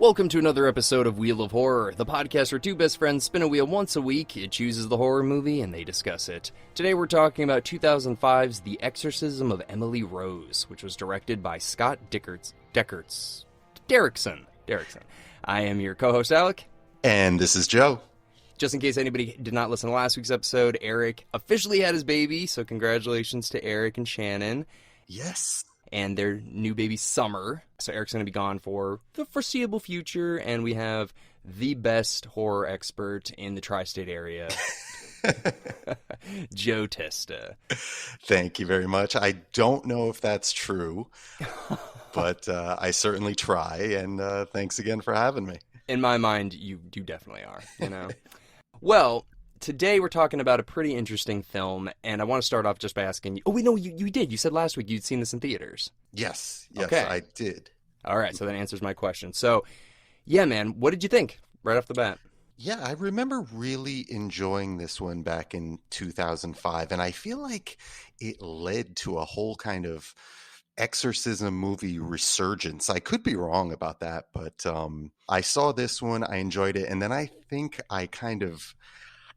Welcome to another episode of Wheel of Horror, the podcast where two best friends spin a wheel once a week, it chooses the horror movie, and they discuss it. Today we're talking about 2005's The Exorcism of Emily Rose, which was directed by Scott Derrickson. I am your co-host, Alec. And this is Joe. Just in case anybody did not listen to last week's episode, Eric officially had his baby, so congratulations to Eric and Shannon. Yes. And their new baby, Summer. So Eric's going to be gone for the foreseeable future, and we have the best horror expert in the tri-state area, Joe Testa. Thank you very much. I don't know if that's true, but I certainly try, and thanks again for having me. In my mind, you definitely are, you know. Well, today we're talking about a pretty interesting film, and I want to start off just by asking you... Oh, wait, no, you did. You said last week you'd seen this in theaters. Yes, okay. I did. All right, so that answers my question. So, yeah, man, what did you think right off the bat? Yeah, I remember really enjoying this one back in 2005, and I feel like it led to a whole kind of exorcism movie resurgence. I could be wrong about that, but I saw this one, I enjoyed it, and then I think I kind of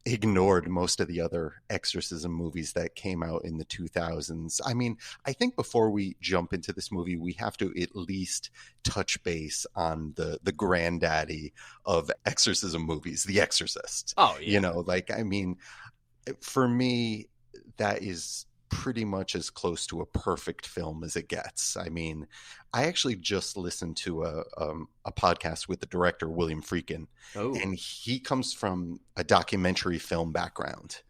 ignored most of the other exorcism movies that came out in the 2000s. I mean, I think before we jump into this movie, we have to at least touch base on the granddaddy of exorcism movies, The Exorcist. Oh, yeah. You know, like, I mean, for me, that is pretty much as close to a perfect film as it gets. I mean, I actually just listened to a podcast with the director, William Friedkin, and he comes from a documentary film background.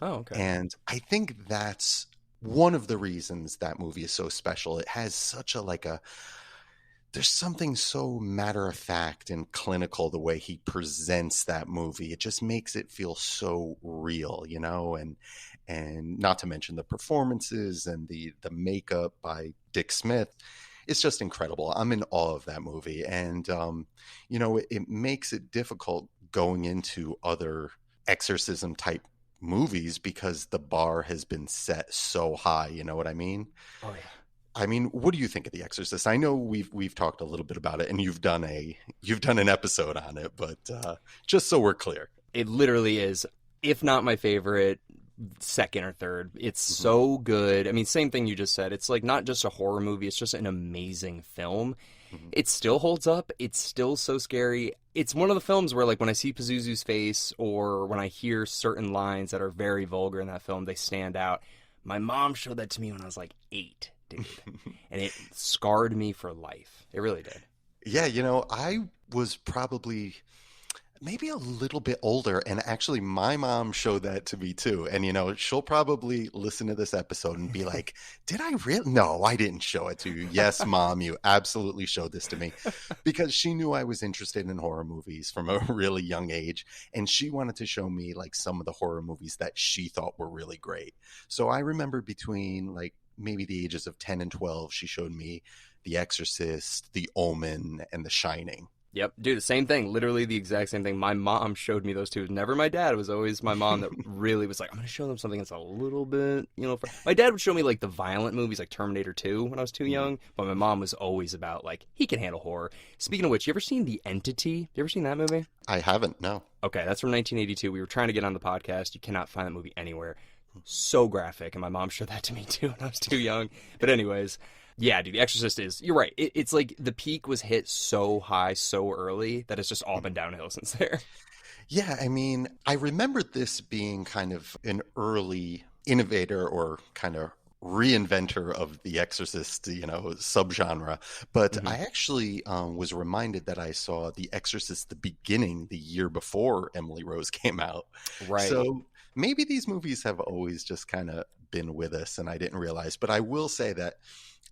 Oh, okay. And I think that's one of the reasons that movie is so special. It has such there's something so matter of fact and clinical the way he presents that movie. It just makes it feel so real, you know, and not to mention the performances and the makeup by Dick Smith. It's just incredible. I'm in awe of that movie. And, you know, it makes it difficult going into other exorcism type movies because the bar has been set so high. You know what I mean? Oh, yeah. I mean, what do you think of The Exorcist? I know we've talked a little bit about it, and you've done an episode on it, but just so we're clear, it literally is, if not my favorite, second or third. It's so good. I mean, same thing you just said. It's like not just a horror movie; it's just an amazing film. It still holds up. It's still so scary. It's one of the films where, like, when I see Pazuzu's face or when I hear certain lines that are very vulgar in that film, they stand out. My mom showed that to me when I was like 8. Dude. And it scarred me for life. It really did. Yeah, you know, I was probably maybe a little bit older, and actually my mom showed that to me too. And, you know, she'll probably listen to this episode and be like, did I really? No, I didn't show it to you. Yes, Mom, you absolutely showed this to me, because she knew I was interested in horror movies from a really young age. And she wanted to show me like some of the horror movies that she thought were really great. So I remember between like maybe the ages of 10 and 12, she showed me The Exorcist, The Omen, and The Shining. Yep, dude, the same thing. Literally the exact same thing. My mom showed me those two. It was never my dad. It was always my mom that really was like, I'm going to show them something that's a little bit, you know. My dad would show me like the violent movies like Terminator 2 when I was too young. But my mom was always about like, he can handle horror. Speaking of which, you ever seen The Entity? You ever seen that movie? I haven't, no. Okay, that's from 1982. We were trying to get on the podcast. You cannot find that movie anywhere. So graphic, and my mom showed that to me too when I was too young. But anyways, yeah, dude, The Exorcist is, you're right. It's like the peak was hit so high so early that it's just all been downhill since there. Yeah, I mean, I remember this being kind of an early innovator or kind of reinventor of the Exorcist, you know, subgenre. But I actually was reminded that I saw The Exorcist the beginning the year before Emily Rose came out. Right. So maybe these movies have always just kind of been with us and I didn't realize. But I will say that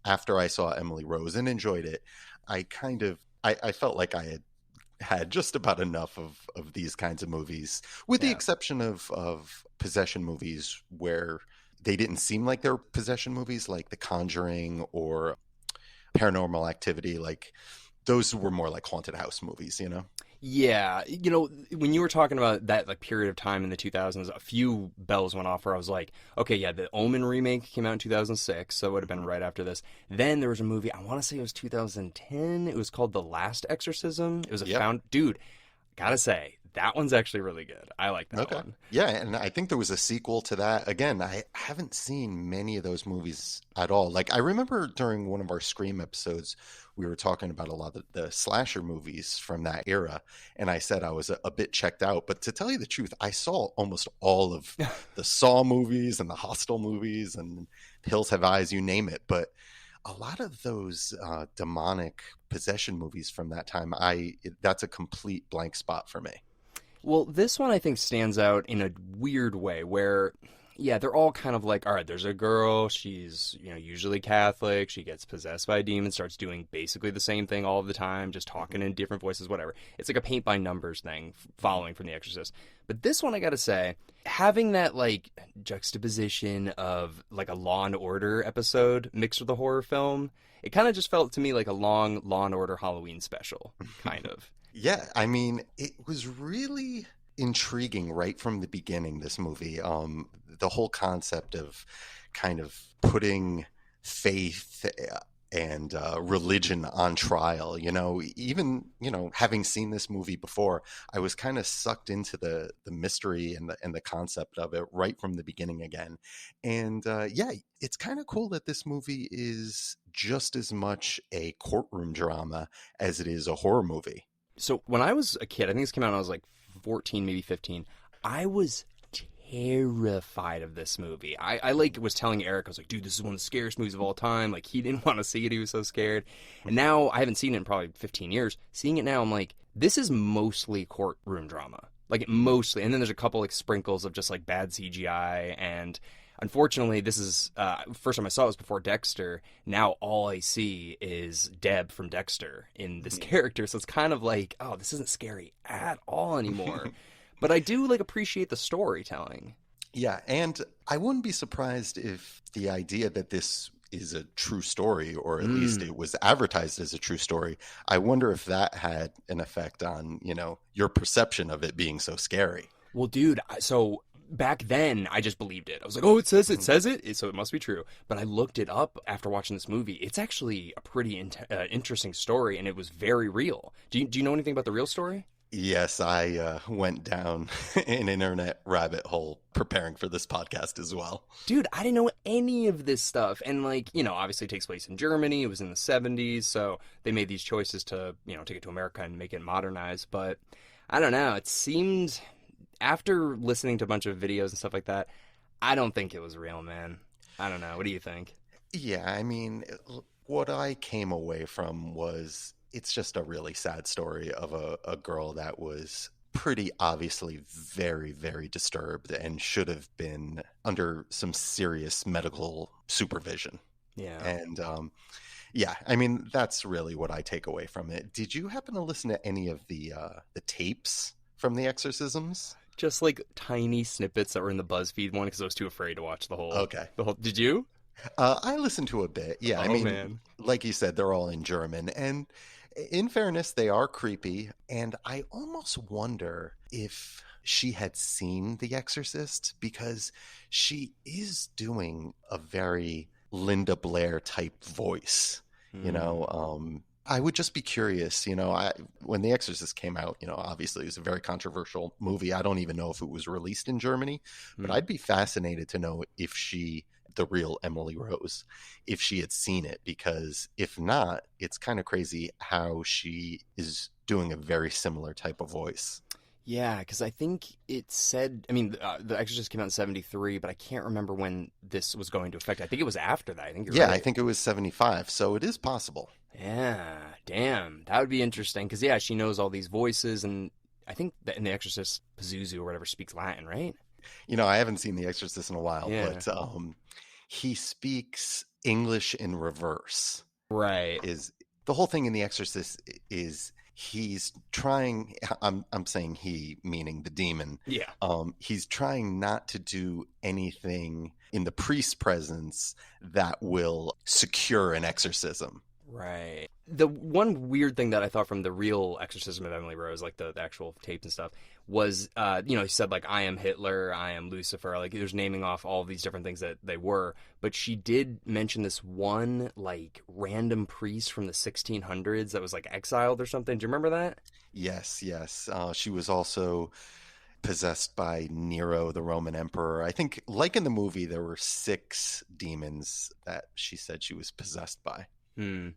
after I saw Emily Rose and enjoyed it, I felt like I had just about enough of these kinds of movies, with the exception of possession movies where they didn't seem like they're possession movies, like The Conjuring or Paranormal Activity. Like, those were more like haunted house movies, Yeah, when you were talking about that like period of time in the 2000s, a few bells went off where I was like, okay, yeah, the Omen remake came out in 2006, so it would have been right after this. Then there was a movie, I want to say it was 2010. It was called The Last Exorcism. It was a Yep. dude, gotta say, that one's actually really good. I like that Okay. one. Yeah, and I think there was a sequel to that. Again, I haven't seen many of those movies at all. Like I remember during one of our Scream episodes, we were talking about a lot of the slasher movies from that era, and I said I was a bit checked out. But to tell you the truth, I saw almost all of the Saw movies and the Hostel movies and Hills Have Eyes, you name it. But a lot of those demonic possession movies from that time, that's a complete blank spot for me. Well, this one I think stands out in a weird way where, yeah, they're all kind of like, all right, there's a girl, she's, usually Catholic, she gets possessed by a demon, starts doing basically the same thing all of the time, just talking in different voices, whatever. It's like a paint by numbers thing following from The Exorcist. But this one, I gotta say, having that like juxtaposition of like a Law and Order episode mixed with a horror film, it kind of just felt to me like a long Law and Order Halloween special, kind of. Yeah, I mean, it was really intriguing right from the beginning, this movie. The whole concept of kind of putting faith and religion on trial, even, having seen this movie before, I was kind of sucked into the mystery and the concept of it right from the beginning again. And yeah, it's kind of cool that this movie is just as much a courtroom drama as it is a horror movie. So when I was a kid, I think this came out when I was like 14, maybe 15. I was terrified of this movie. I like was telling Eric, I was like, dude, this is one of the scariest movies of all time. Like he didn't want to see it. He was so scared. And now I haven't seen it in probably 15 years. Seeing it now, I'm like, this is mostly courtroom drama. Like mostly. And then there's a couple like sprinkles of just like bad CGI. And unfortunately, this is first time I saw it was before Dexter. Now all I see is Deb from Dexter in this character. So it's kind of like, oh, this isn't scary at all anymore. But I do like appreciate the storytelling. Yeah, and I wouldn't be surprised if the idea that this is a true story, or at least it was advertised as a true story, I wonder if that had an effect on, your perception of it being so scary. Well, dude, so back then I just believed it. I was like, oh, it says it, so it must be true. But I looked it up after watching this movie. It's actually a pretty interesting story, and it was very real. Do you know anything about the real story? Yes, I went down an internet rabbit hole preparing for this podcast as well. Dude, I didn't know any of this stuff. And like, obviously it takes place in Germany. It was in the 70s. So they made these choices to, take it to America and make it modernized. But I don't know. It seemed, after listening to a bunch of videos and stuff like that, I don't think it was real, man. I don't know. What do you think? Yeah, I mean, what I came away from was it's just a really sad story of a girl that was pretty obviously very, very disturbed and should have been under some serious medical supervision. Yeah. And yeah, I mean, that's really what I take away from it. Did you happen to listen to any of the tapes from the exorcisms? Just like tiny snippets that were in the BuzzFeed one because I was too afraid to watch the whole. Okay. Did you? I listened to a bit. Yeah, I mean, man. Like you said, they're all in German, and in fairness, they are creepy. And I almost wonder if she had seen The Exorcist, because she is doing a very Linda Blair type voice. I would just be curious, when The Exorcist came out, obviously it was a very controversial movie. I don't even know if it was released in Germany, but I'd be fascinated to know if the real Emily Rose, if she had seen it, because if not, it's kind of crazy how she is doing a very similar type of voice. Yeah, because I think it said, The Exorcist came out in 73, but I can't remember when this was going to affect. I think it was after that. I think you're right. I think it was 75, so it is possible. Yeah, damn. That would be interesting, because, yeah, she knows all these voices, and I think that in The Exorcist, Pazuzu or whatever speaks Latin, right? I haven't seen The Exorcist in a while, Yeah. but he speaks English in reverse. Right. Is the whole thing in The Exorcist is he's trying, I'm saying he, meaning the demon. Yeah. He's trying not to do anything in the priest's presence that will secure an exorcism. Right. The one weird thing that I thought from the real Exorcism of Emily Rose, like the actual tapes and stuff, was, he said, like, I am Hitler, I am Lucifer, like, there's naming off all of these different things that they were, but she did mention this one, like, random priest from the 1600s that was, like, exiled or something. Do you remember that? Yes, yes. She was also possessed by Nero, the Roman emperor. I think, like in the movie, there were 6 demons that she said she was possessed by. Hmm.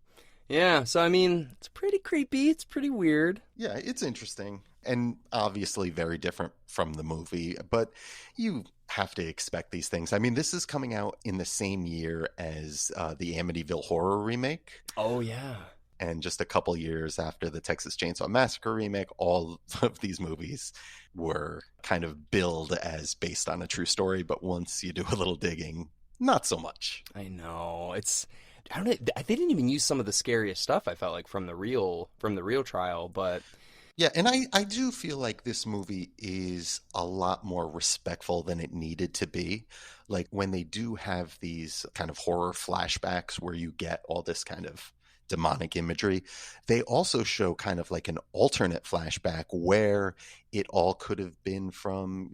Yeah, so, I mean, it's pretty creepy, it's pretty weird. Yeah, it's interesting and obviously very different from the movie, but you have to expect these things. I mean, this is coming out in the same year as the Amityville Horror remake. Oh, yeah. And just a couple years after the Texas Chainsaw Massacre remake, all of these movies were kind of billed as based on a true story. But once you do a little digging, not so much. I know. I don't know. They didn't even use some of the scariest stuff, I felt like, from the real trial, but Yeah, and I do feel like this movie is a lot more respectful than it needed to be. Like when they do have these kind of horror flashbacks where you get all this kind of demonic imagery, they also show kind of like an alternate flashback where it all could have been from,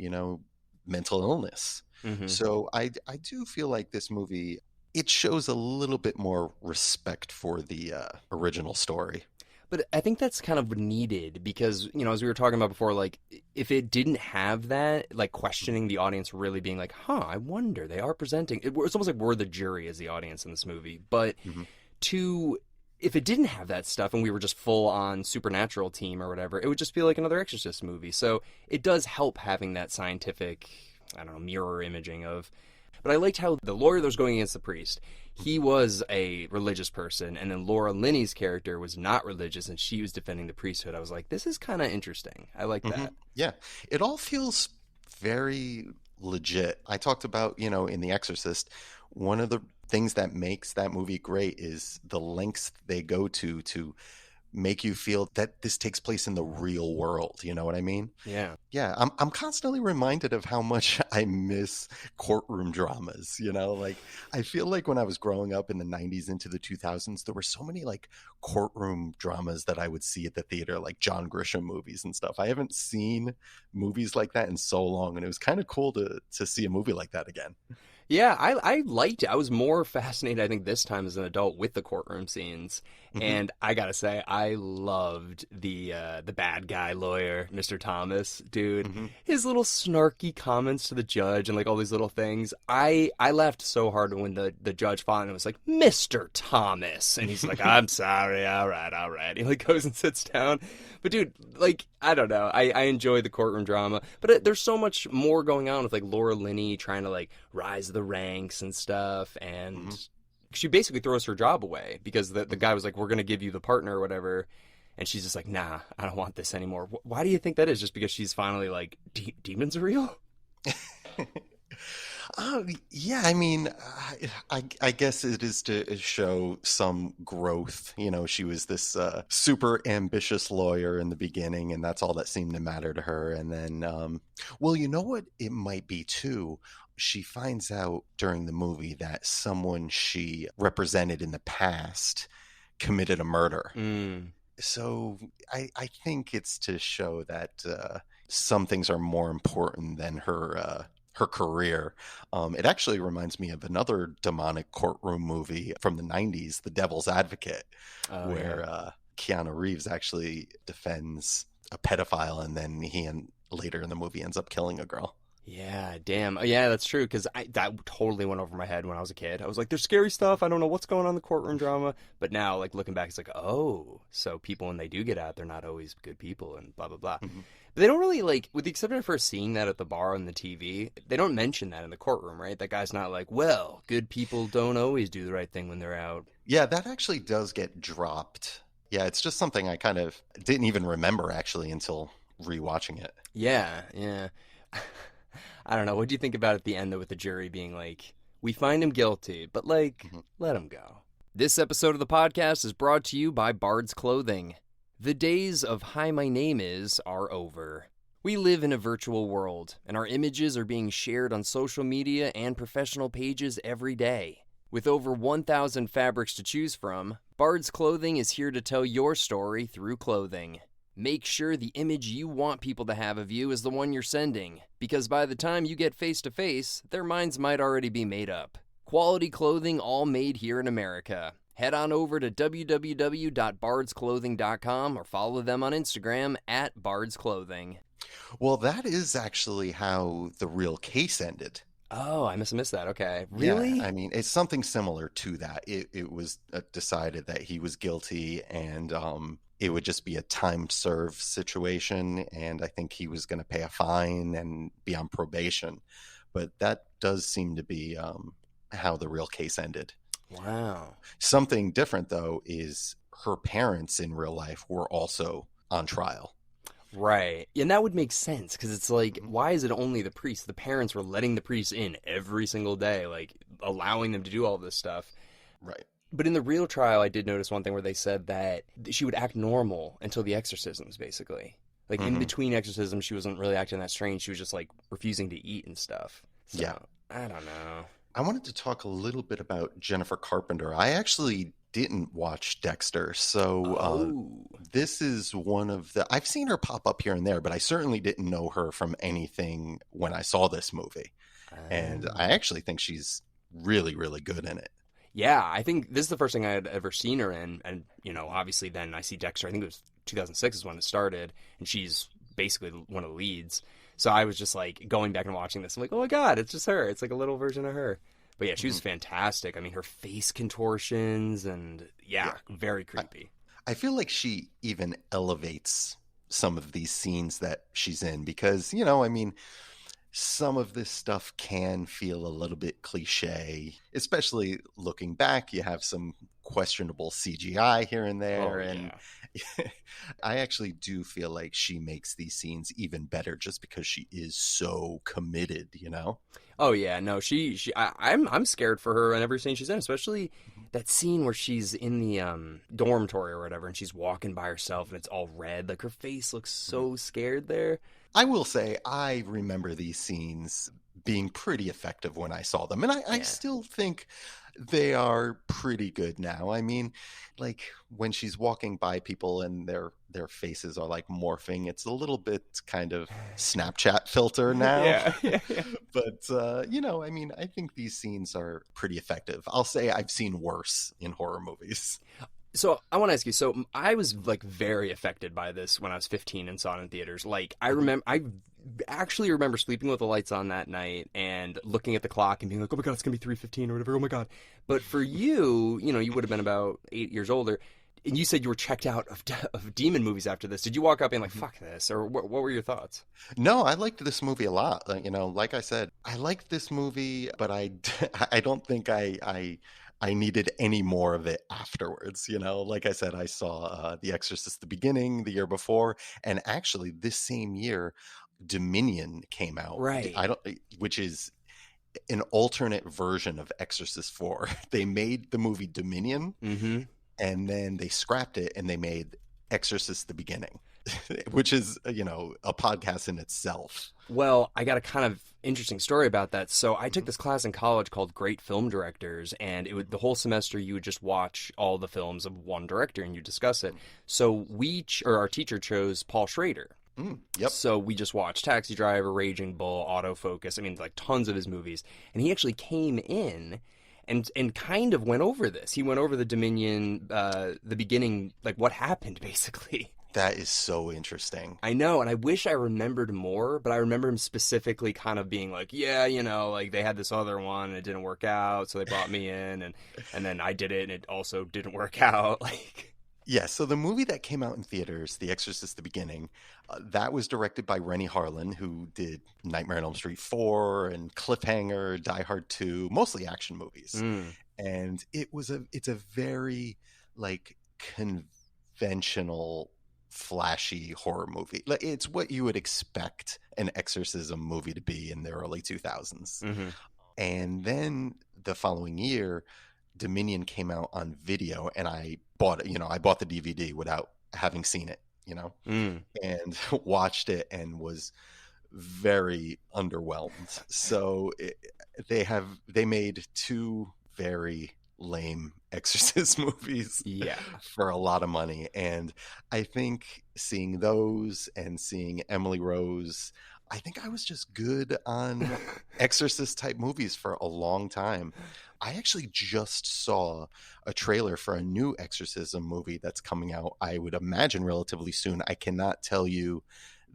mental illness. mhm. So I do feel like this movie, it shows a little bit more respect for the original story. But I think that's kind of needed because, as we were talking about before, like, if it didn't have that, like, questioning the audience really being like, I wonder, they are presenting. It's almost like we're the jury as the audience in this movie. But Mhm. if it didn't have that stuff and we were just full on supernatural team or whatever, it would just feel like another Exorcist movie. So it does help having that scientific, I don't know, mirror imaging of. But I liked how the lawyer that was going against the priest, he was a religious person, and then Laura Linney's character was not religious, and she was defending the priesthood. I was like, this is kind of interesting. I like that. Yeah, it all feels very legit. I talked about, in The Exorcist, one of the things that makes that movie great is the lengths they go to make you feel that this takes place in the real world. You know what I mean? Yeah. Yeah, I'm constantly reminded of how much I miss courtroom dramas, like I feel like when I was growing up in the 90s into the 2000s, there were so many like courtroom dramas that I would see at the theater, like John Grisham movies and stuff. I haven't seen movies like that in so long, and it was kind of cool to see a movie like that again. Yeah, I liked it. I was more fascinated, I think, this time as an adult with the courtroom scenes. Mhm. And I gotta say, I loved the bad guy lawyer, Mr. Thomas, dude. Mhm. His little snarky comments to the judge and like all these little things. I laughed so hard when the judge finally was like, Mr. Thomas, and he's like, I'm sorry, all right. He like goes and sits down. But dude, like, I don't know. I enjoy the courtroom drama, but there's so much more going on with like Laura Linney trying to like rise the ranks and stuff, and Mhm. she basically throws her job away because the guy was like, we're gonna give you the partner or whatever, and she's just like, nah, I don't want this anymore. Why do you think that is? Just because she's finally like, demons are real? Yeah, I mean, I guess it is to show some growth. She was this super ambitious lawyer in the beginning, and that's all that seemed to matter to her. And then, well, you know what? It might be too. She finds out during the movie that someone she represented in the past committed a murder. Mm. So I think it's to show that some things are more important than her career. It actually reminds me of another demonic courtroom movie from the 90s, The Devil's Advocate, where Keanu Reeves actually defends a pedophile, and then later in the movie ends up killing a girl. Yeah, damn. Yeah, that's true, because that totally went over my head when I was a kid. I was like, there's scary stuff. I don't know what's going on in the courtroom drama. But now, like, looking back, it's like, oh, so people, when they do get out, they're not always good people and blah, blah, blah. Mm-hmm. But they don't really, like, with the exception of her seeing that at the bar on the TV, they don't mention that in the courtroom, right? That guy's not like, well, good people don't always do the right thing when they're out. Yeah, that actually does get dropped. Yeah, it's just something I kind of didn't even remember, actually, until rewatching it. Yeah. I don't know. What do you think about at the end, though, with the jury being like, we find him guilty, but, like, let him go? This episode of the podcast is brought to you by Bard's Clothing. The days of "Hi, my name is" are over. We live in a virtual world, and our images are being shared on social media and professional pages every day. With over 1,000 fabrics to choose from, Bard's Clothing is here to tell your story through clothing. Make sure the image you want people to have of you is the one you're sending, because by the time you get face to face, their minds might already be made up. Quality clothing all made here in America. Head on over to www.bardsclothing.com or follow them on Instagram at bardsclothing. Well, that is actually how the real case ended. Oh, I must have missed that. Okay. Yeah, Really? I mean, it's something similar to that. It was decided that he was guilty, and it would just be a time served situation, and I think he was going to pay a fine and be on probation. But that does seem to be how the real case ended. Wow. Something different, though, is her parents in real life were also on trial. Right. And that would make sense, because it's like, why is it only the priest? The parents were letting the priest in every single day, like allowing them to do all this stuff. Right. But in the real trial, I did notice one thing where they said that she would act normal until the exorcisms, basically. Like in between exorcisms, she wasn't really acting that strange. She was just like refusing to eat and stuff. So, Yeah. I don't know. I wanted to talk a little bit about Jennifer Carpenter. I actually didn't watch Dexter, so this is one of the... I've seen her pop up here and there, but I certainly didn't know her from anything when I saw this movie. And I actually think she's really, really good in it. Yeah, I think this is the first thing I had ever seen her in. And, you know, obviously then I see Dexter. I think it was 2006 is when it started. And she's basically one of the leads. So I was just like going back and watching this. I'm like, oh my God, it's just her. It's like a little version of her. But yeah, she was fantastic. I mean, her face contortions and very creepy. I feel like she even elevates some of these scenes that she's in because, you know, I mean, some of this stuff can feel a little bit cliche, especially looking back. You have some questionable CGI here and there. I actually do feel like she makes these scenes even better just because she is so committed, you know? Oh yeah, no, I'm scared for her in every scene she's in, especially that scene where she's in the dormitory or whatever, and she's walking by herself and it's all red. Like her face looks so scared there. I will say I remember these scenes being pretty effective when I saw them, and I still think they are pretty good now. I mean, like when she's walking by people and their faces are like morphing, it's a little bit kind of Snapchat filter now. But you know, I mean, I think these scenes are pretty effective. I'll say I've seen worse in horror movies. So I want to ask you, so I was like very affected by this when I was 15 and saw it in theaters. Like I actually remember sleeping with the lights on that night and looking at the clock and being like, oh my God, it's going to be 3:15 or whatever. Oh my God. But for you, you know, you would have been about 8 years older. And you said you were checked out of demon movies after this. Did you walk up being like, fuck this? Or what were your thoughts? No, I liked this movie a lot. You know, like I said, I liked this movie, but I don't think I needed any more of it afterwards. You know, like I said, I saw The Exorcist the beginning the year before. And actually this same year, Dominion came out. Right. Which is an alternate version of Exorcist 4. They made the movie Dominion. And then they scrapped it and they made Exorcist the Beginning, which is, you know, a podcast in itself. Well, I got a kind of interesting story about that. So I took this class in college called Great Film Directors, and the whole semester you would just watch all the films of one director and you discuss it. So our teacher chose Paul Schrader. Yep. So we just watched Taxi Driver, Raging Bull, Autofocus. I mean, like tons of his movies. And he actually came in and kind of went over this. He went over the Dominion, the beginning, like what happened, basically. That is so interesting. I know, and I wish I remembered more, but I remember him specifically kind of being like, yeah, you know, like they had this other one and it didn't work out, so they brought me in, and then I did it and it also didn't work out. Like, yeah, so the movie that came out in theaters, The Exorcist the Beginning, that was directed by Rennie Harlin, who did Nightmare on Elm Street 4 and Cliffhanger, Die Hard 2, mostly action movies. And it's a very like conventional, flashy horror movie. Like it's what you would expect an exorcism movie to be in the early 2000s. And then the following year, Dominion came out on video, and I bought it. You know, I bought the DVD without having seen it, you know, and watched it and was very underwhelmed. So they made two very lame Exorcist movies Yeah. for a lot of money. And I think seeing those and seeing Emily Rose, I think I was just good on Exorcist type movies for a long time. I actually just saw a trailer for a new Exorcism movie that's coming out, I would imagine relatively soon. I cannot tell you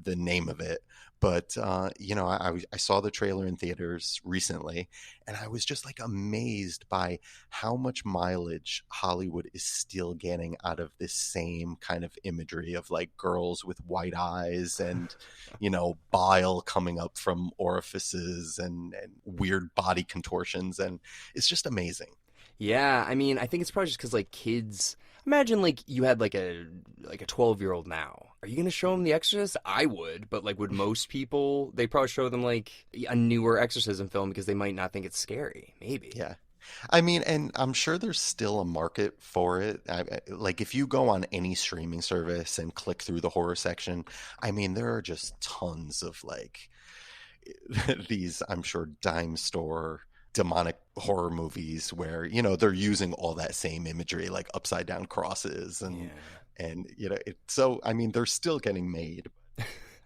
the name of it, but I saw the trailer in theaters recently, and I was just like amazed by how much mileage Hollywood is still getting out of this same kind of imagery of like girls with white eyes and bile coming up from orifices and weird body contortions, and it's just amazing. Yeah, I mean, I think it's probably just because like kids. Imagine like you had like a 12-year-old now. Are you gonna show them The Exorcist? I would, but like would most people? They probably show them like a newer exorcism film because they might not think it's scary. Maybe. Yeah. I mean, and I'm sure there's still a market for it. Like if you go on any streaming service and click through the horror section, I mean, there are just tons of like these, I'm sure, dime store demonic horror movies where, they're using all that same imagery, like upside down crosses and Yeah. so I mean, they're still getting made.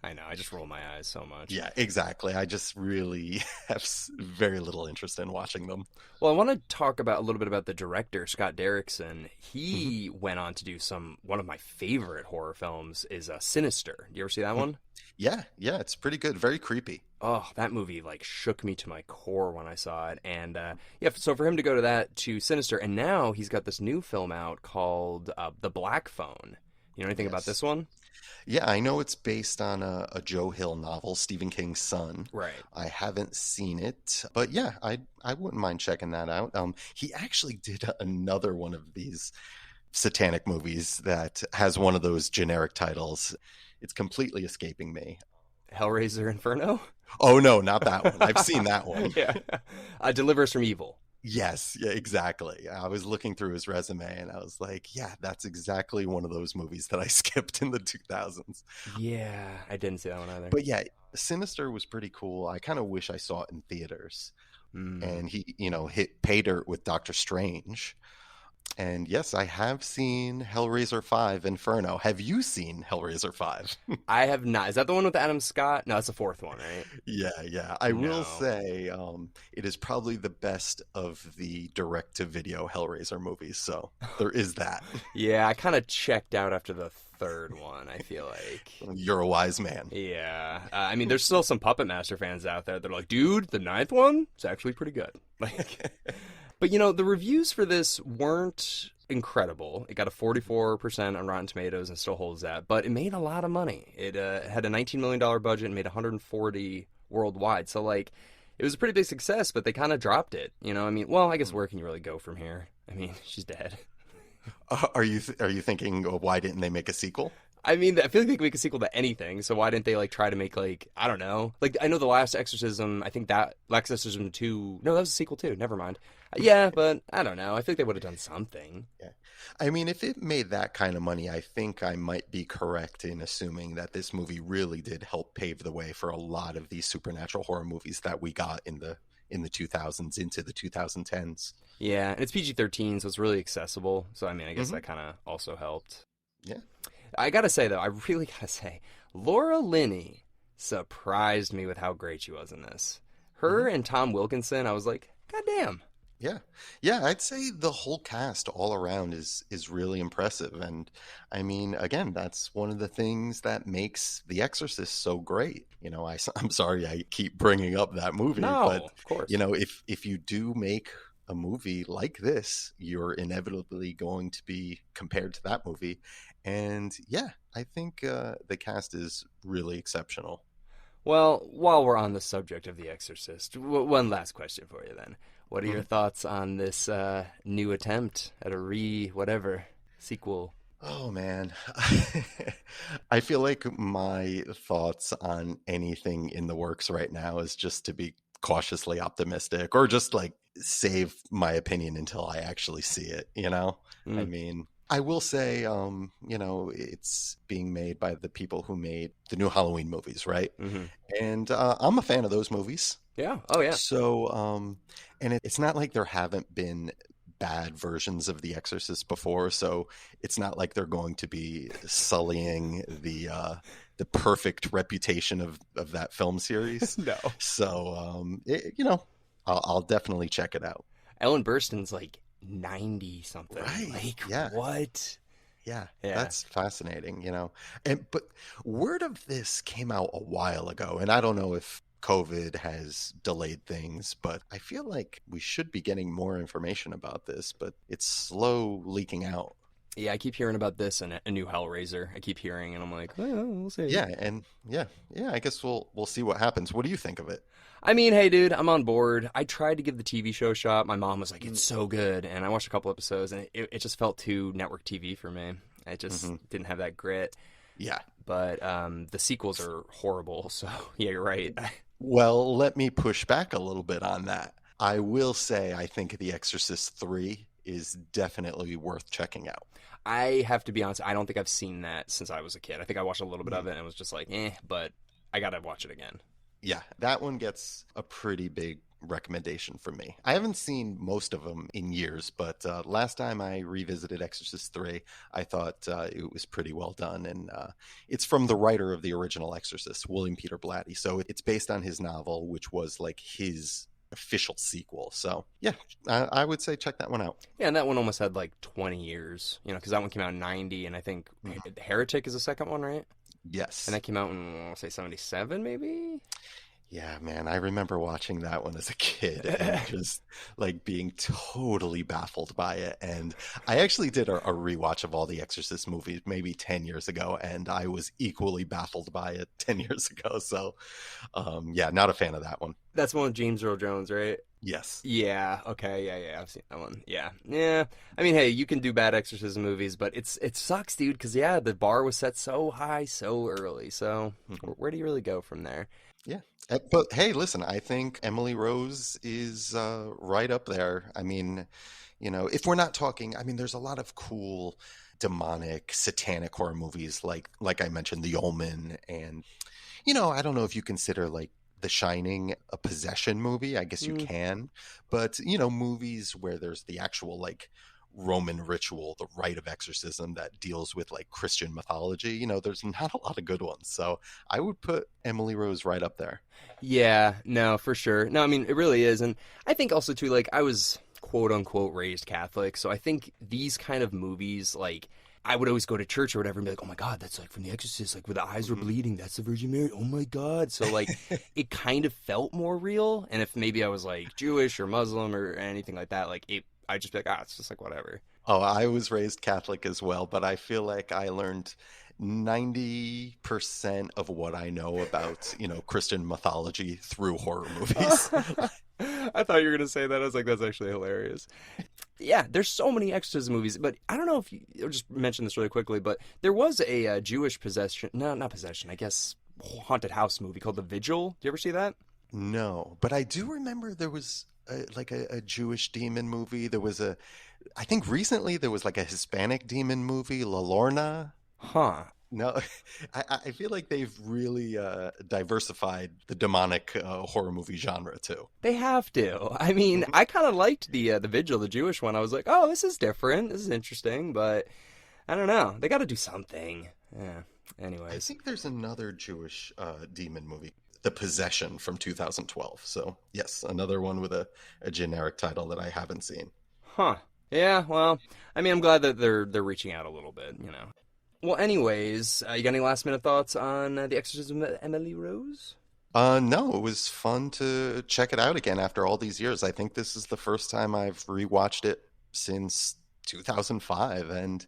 I know. I just roll my eyes so much. Yeah, exactly. I just really have very little interest in watching them. Well, I want to talk about a little bit about the director, Scott Derrickson. Mhm. He went on to do one of my favorite horror films is Sinister. You ever see that one? Yeah, yeah, it's pretty good. Very creepy. Oh, that movie like shook me to my core when I saw it. And yeah, so for him to go to Sinister, and now he's got this new film out called The Black Phone. You know anything about Yes. this one? Yeah, I know it's based on a Joe Hill novel, Stephen King's son. Right. I haven't seen it, but yeah, I wouldn't mind checking that out. He actually did another one of these satanic movies that has one of those generic titles. It's completely escaping me. Hellraiser Inferno? Oh no, not that one. I've seen that one. Yeah. Deliver Us from Evil. Yes, yeah, exactly. I was looking through his resume and I was like, yeah, that's exactly one of those movies that I skipped in the 2000s. Yeah, I didn't see that one either. But yeah, Sinister was pretty cool. I kind of wish I saw it in theaters. Mm. And he, hit pay dirt with Doctor Strange. And yes, I have seen Hellraiser 5 Inferno. Have you seen Hellraiser 5? I have not. Is that the one with Adam Scott? No, that's the fourth one, right? Yeah, yeah. I will No. say it is probably the best of the direct-to-video Hellraiser movies. So there is that. Yeah, I kind of checked out after the third one, I feel like. You're a wise man. Yeah. I mean, there's still some Puppet Master fans out there that are like, dude, the ninth one is actually pretty good. Like, but the reviews for this weren't incredible. It got a 44% on Rotten Tomatoes and still holds that, but it made a lot of money. It had a $19 million budget and made 140 worldwide. So like, it was a pretty big success, but they kind of dropped it. I mean, well, I guess where can you really go from here? I mean, she's dead. Are you thinking, oh, why didn't they make a sequel? I mean, I feel like they could make a sequel to anything. So why didn't they like try to make like I don't know? Like I know the last Exorcism. I think that Exorcism 2. No, that was a sequel too. Never mind. Yeah, but I don't know. I think they would have done something. Yeah. I mean, if it made that kind of money, I think I might be correct in assuming that this movie really did help pave the way for a lot of these supernatural horror movies that we got in the 2000s into the 2010s. Yeah, and it's PG-13, so it's really accessible. So I mean, I guess Mhm. that kind of also helped. Yeah. I gotta say though, I really gotta say, Laura Linney surprised me with how great she was in this. Her Mhm. and Tom Wilkinson, I was like, God damn. Yeah. Yeah, I'd say the whole cast all around is really impressive. And I mean, again, that's one of the things that makes The Exorcist so great. I'm sorry I keep bringing up that movie, No, but of course. if you do make a movie like this, you're inevitably going to be compared to that movie. And yeah, I think the cast is really exceptional. Well, while we're on the subject of The Exorcist, one last question for you then. What are your Mhm. thoughts on this new attempt at a whatever sequel? Oh man. I feel like my thoughts on anything in the works right now is just to be cautiously optimistic or just like save my opinion until I actually see it, I Mm. mean, I will say, it's being made by the people who made the new Halloween movies, right? Hmm. And I'm a fan of those movies. Yeah. Oh, yeah. So, and it's not like there haven't been bad versions of The Exorcist before. So it's not like they're going to be sullying the perfect reputation of that film series. No. So, I'll definitely check it out. Ellen Burstyn's like 90 something. Right. Like, Yeah. what? Yeah, Yeah. that's fascinating, but word of this came out a while ago, and I don't know if COVID has delayed things, but I feel like we should be getting more information about this, but it's slow leaking out. Yeah, I keep hearing about this and a new Hellraiser. I keep hearing, and I'm like, well, we'll see. Yeah, and yeah, I guess we'll see what happens. What do you think of it? I mean, hey, dude, I'm on board. I tried to give the TV show a shot. My mom was like, it's so good. And I watched a couple episodes, and it just felt too network TV for me. I just didn't have that grit. Yeah. But the sequels are horrible. So, yeah, you're right. Well, let me push back a little bit on that. I will say I think The Exorcist 3 is definitely worth checking out. I have to be honest, I don't think I've seen that since I was a kid. I think I watched a little bit of it and was just like, but I got to watch it again. Yeah, that one gets a pretty big recommendation from me. I haven't seen most of them in years, but last time I revisited Exorcist 3, I thought it was pretty well done. And it's from the writer of the original Exorcist, William Peter Blatty. So it's based on his novel, which was like his official sequel. So yeah, I would say check that one out. Yeah, and that one almost had like 20 years, because that one came out in 90, and I think Heretic is the second one, right? Yes. And that came out in, I'll say, 77, maybe? Yeah, man, I remember watching that one as a kid and just like being totally baffled by it. And I actually did a rewatch of all the Exorcist movies maybe 10 years ago, and I was equally baffled by it 10 years ago. So, yeah, not a fan of that one. That's one with James Earl Jones, right? Yes. Yeah, okay, yeah, I've seen that one. Yeah. I mean, hey, you can do bad exorcism movies, but it sucks, dude, because, yeah, the bar was set so high so early. So where do you really go from there? Yeah. But hey, listen, I think Emily Rose is right up there. I mean, if we're not talking, I mean, there's a lot of cool demonic, satanic horror movies like I mentioned, The Omen, and I don't know if you consider like The Shining a possession movie. I guess you can, but movies where there's the actual like Roman ritual, the rite of exorcism that deals with like Christian mythology, there's not a lot of good ones. So I would put Emily Rose right up there. Yeah, no, for sure. No, I mean, it really is. And I think also, too, like, I was quote unquote raised Catholic. So I think these kind of movies, like, I would always go to church or whatever and be like, oh my God, that's like from The Exorcist, like where the eyes were bleeding. That's the Virgin Mary. Oh my God. So, like, it kind of felt more real. And if maybe I was like Jewish or Muslim or anything like that, like, I'd just be like, it's just like whatever. Oh, I was raised Catholic as well, but I feel like I learned 90% of what I know about, Christian mythology through horror movies. I thought you were going to say that. I was like, that's actually hilarious. Yeah, there's so many exorcism movies, but I don't know if I'll just mention this really quickly, but there was a Jewish possession, no, not possession, I guess haunted house movie called The Vigil. Do you ever see that? No, but I do remember there was a Jewish demon movie. I think recently there was like a Hispanic demon movie, La Lorna. Huh. No, I feel like they've really diversified the demonic horror movie genre too. They have to. I mean, I kind of liked the Vigil, the Jewish one. I was like, oh, this is different. This is interesting, but I don't know. They got to do something. Yeah. Anyways. I think there's another Jewish demon movie, The Possession from 2012. So yes, another one with a generic title that I haven't seen. Huh. Yeah, well, I mean, I'm glad that they're reaching out a little bit, Well, anyways, you got any last minute thoughts on The Exorcism of Emily Rose? No, it was fun to check it out again after all these years. I think this is the first time I've rewatched it since 2005, and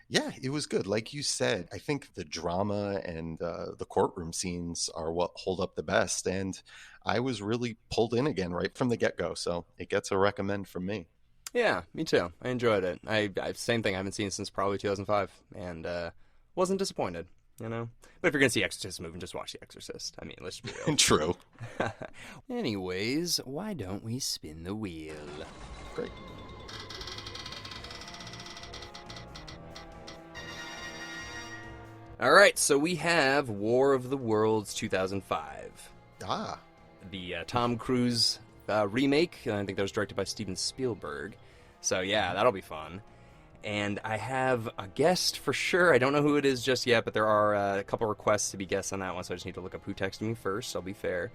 yeah, it was good. Like you said, I think the drama and the courtroom scenes are what hold up the best, and I was really pulled in again right from the get-go, so it gets a recommend from me. Yeah, me too. I enjoyed it. I same thing. I haven't seen it since probably 2005, and wasn't disappointed. But if you're gonna see Exorcist movie, just watch The Exorcist. I mean, let's be real. True. Anyways, why don't we spin the wheel? Great. All right, so we have War of the Worlds 2005. Ah. The Tom Cruise remake. I think that was directed by Steven Spielberg. So yeah, that'll be fun. And I have a guest for sure. I don't know who it is just yet, but there are a couple requests to be guests on that one, so I just need to look up who texted me first, so I'll be fair.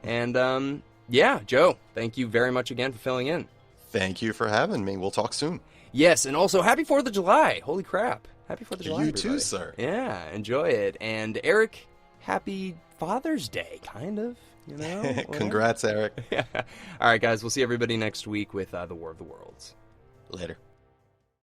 And yeah, Joe, thank you very much again for filling in. Thank you for having me. We'll talk soon. Yes, and also happy 4th of July. Holy crap. Happy 4th of July, You everybody. too, sir. Yeah, enjoy it. And Eric, happy Father's Day, kind of. You know? Congrats, Eric. Yeah. All right, guys, we'll see everybody next week with The War of the Worlds. Later.